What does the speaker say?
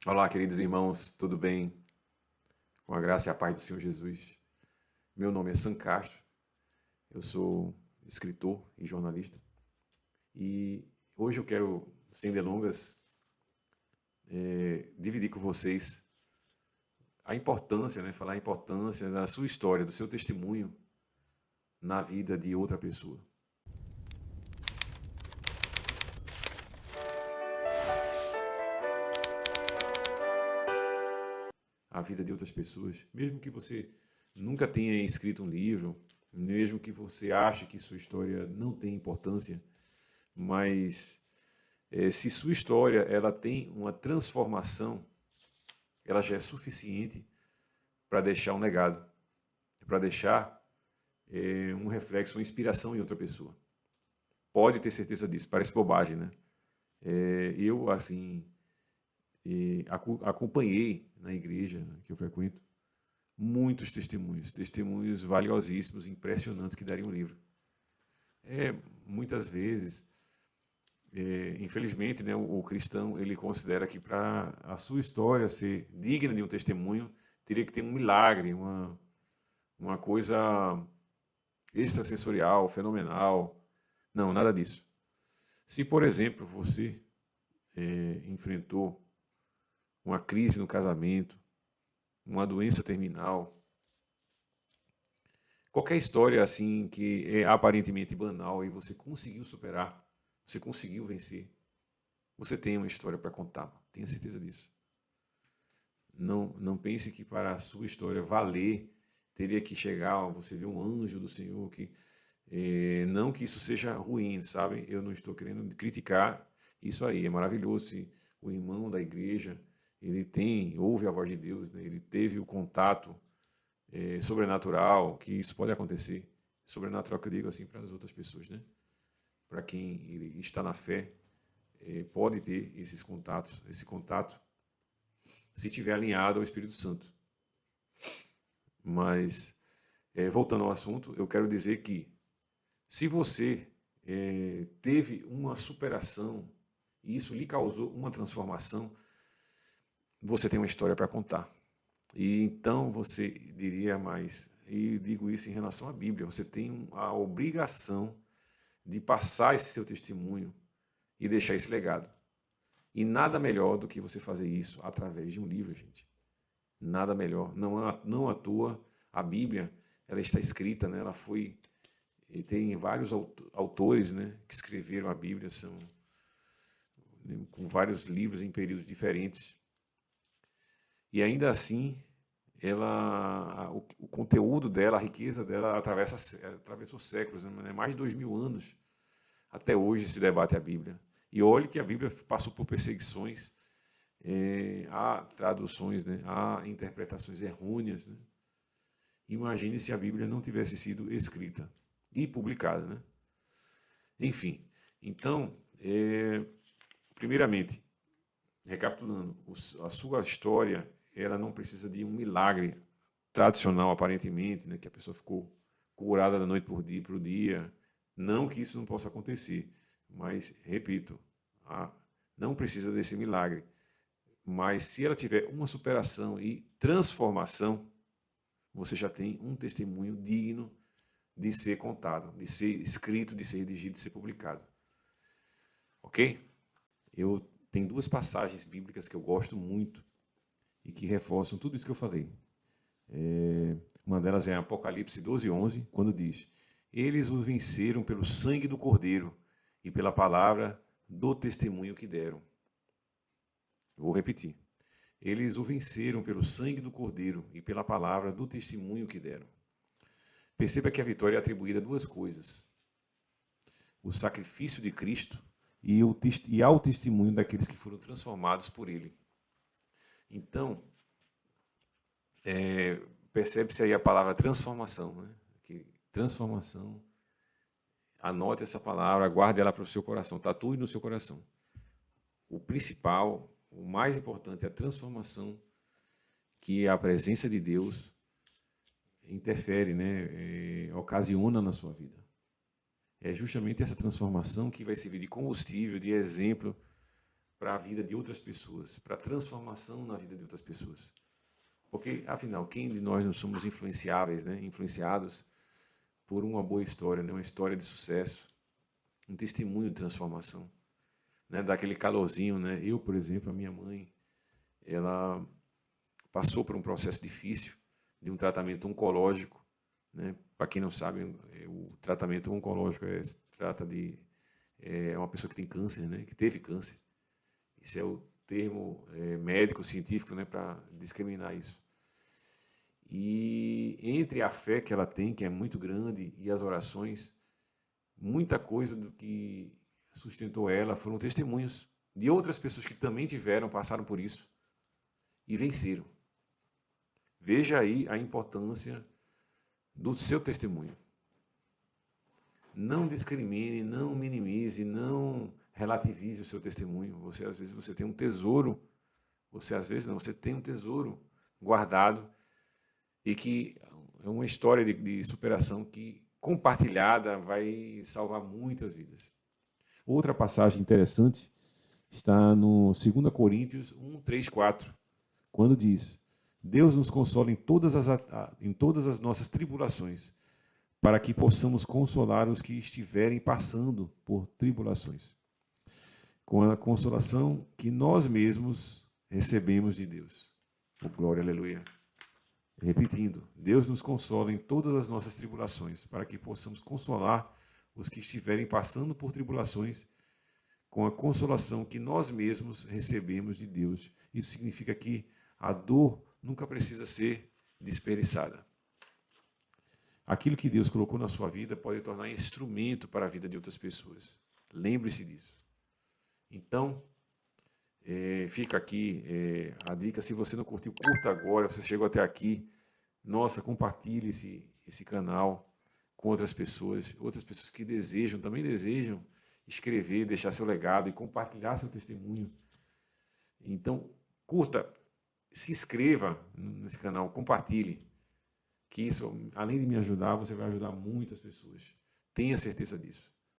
Olá, queridos irmãos, tudo bem? Com a graça e a paz do Senhor Jesus. Meu nome é Sam Castro, eu sou escritor e jornalista e hoje eu quero, sem delongas, dividir com vocês a importância, falar a importância da sua história, do seu testemunho na vida de outra pessoa. A vida de outras pessoas, mesmo que você nunca tenha escrito um livro, mesmo que você ache que sua história não tem importância, mas se sua história ela tem uma transformação, ela já é suficiente para deixar um legado, para deixar um reflexo, uma inspiração em outra pessoa. Pode ter certeza disso. Parece bobagem, né? Eu, assim, acompanhei na igreja que eu frequento muitos testemunhos, testemunhos valiosíssimos, impressionantes que dariam um livro. Muitas vezes, infelizmente, né, o cristão ele considera que para a sua história ser digna de um testemunho, teria que ter um milagre, uma coisa extrasensorial, fenomenal. Não, nada disso. Se, por exemplo, você enfrentou uma crise no casamento, uma doença terminal, qualquer história assim que é aparentemente banal e você conseguiu superar, você conseguiu vencer, você tem uma história para contar, tenha certeza disso. Não pense que para a sua história valer, teria que chegar, você ver um anjo do Senhor, que não que isso seja ruim, sabe? Eu não estou querendo criticar isso aí, é maravilhoso se o irmão da igreja, ouve a voz de Deus, né? Ele teve o contato sobrenatural, que isso pode acontecer. Sobrenatural que eu digo assim para as outras pessoas, né? Para quem está na fé, pode ter esses contatos, esse contato se estiver alinhado ao Espírito Santo. Mas, voltando ao assunto, eu quero dizer que se você teve uma superação e isso lhe causou uma transformação, você tem uma história para contar. E então você diria mais, e digo isso em relação à Bíblia, você tem a obrigação de passar esse seu testemunho e deixar esse legado. E nada melhor do que você fazer isso através de um livro, gente. Nada melhor. Não à toa, a Bíblia, ela está escrita, né? Ela foi e tem vários autores, né, que escreveram a Bíblia, são com vários livros em períodos diferentes. E ainda assim, o conteúdo dela, a riqueza dela atravessou séculos, né, mais de 2000 anos. Até hoje se debate a Bíblia. E olhe que a Bíblia passou por perseguições, há traduções, né, há interpretações errôneas. Né? Imagine se a Bíblia não tivesse sido escrita e publicada. Né? Enfim, então, primeiramente, recapitulando, a sua história ela não precisa de um milagre tradicional, aparentemente, né, que a pessoa ficou curada da noite para o dia. Não que isso não possa acontecer, mas, repito, não precisa desse milagre. Mas se ela tiver uma superação e transformação, você já tem um testemunho digno de ser contado, de ser escrito, de ser redigido, de ser publicado. Ok? Eu tenho duas passagens bíblicas que eu gosto muito e que reforçam tudo isso que eu falei. Uma delas é Apocalipse 12:11, quando diz: eles os venceram pelo sangue do Cordeiro e pela palavra do testemunho que deram. Vou repetir. Eles o venceram pelo sangue do Cordeiro e pela palavra do testemunho que deram. Perceba que a vitória é atribuída a duas coisas: o sacrifício de Cristo e ao testemunho daqueles que foram transformados por ele. Então, percebe-se aí a palavra transformação. Né? Que transformação, anote essa palavra, guarde ela para o seu coração, tatue no seu coração. O principal, o mais importante é a transformação que a presença de Deus interfere, né? Ocasiona na sua vida. É justamente essa transformação que vai servir de combustível, de exemplo para a vida de outras pessoas, para a transformação na vida de outras pessoas. Porque, afinal, quem de nós não somos influenciáveis, né? Influenciados por uma boa história, né? Uma história de sucesso, um testemunho de transformação, né? Daquele calorzinho, né? Eu, por exemplo, a minha mãe, ela passou por um processo difícil de um tratamento oncológico, né? Para quem não sabe, o tratamento oncológico trata de uma pessoa que tem câncer, né? Que teve câncer. Esse é o termo médico, científico, né? Para discriminar isso. E entre a fé que ela tem, que é muito grande, e as orações, muita coisa do que sustentou ela foram testemunhos de outras pessoas que também passaram por isso e venceram. Veja aí a importância do seu testemunho. Não discrimine, não minimize, não relativize o seu testemunho. Às vezes você tem um tesouro, você tem um tesouro guardado e que é uma história de superação que, compartilhada, vai salvar muitas vidas. Outra passagem interessante está no 2 Coríntios 1, 3, 4, quando diz: Deus nos consola em todas as nossas tribulações, para que possamos consolar os que estiverem passando por tribulações, com a consolação que nós mesmos recebemos de Deus. Oh, glória, aleluia. Repetindo, Deus nos consola em todas as nossas tribulações, para que possamos consolar os que estiverem passando por tribulações, com a consolação que nós mesmos recebemos de Deus. Isso significa que a dor nunca precisa ser desperdiçada. Aquilo que Deus colocou na sua vida pode tornar instrumento para a vida de outras pessoas. Lembre-se disso. Então, fica aqui a dica. Se você não curtiu, curta agora. Você chegou até aqui, nossa, compartilhe esse canal com outras pessoas que também desejam escrever, deixar seu legado e compartilhar seu testemunho. Então, curta, se inscreva nesse canal, compartilhe, que isso, além de me ajudar, você vai ajudar muitas pessoas. Tenha certeza disso.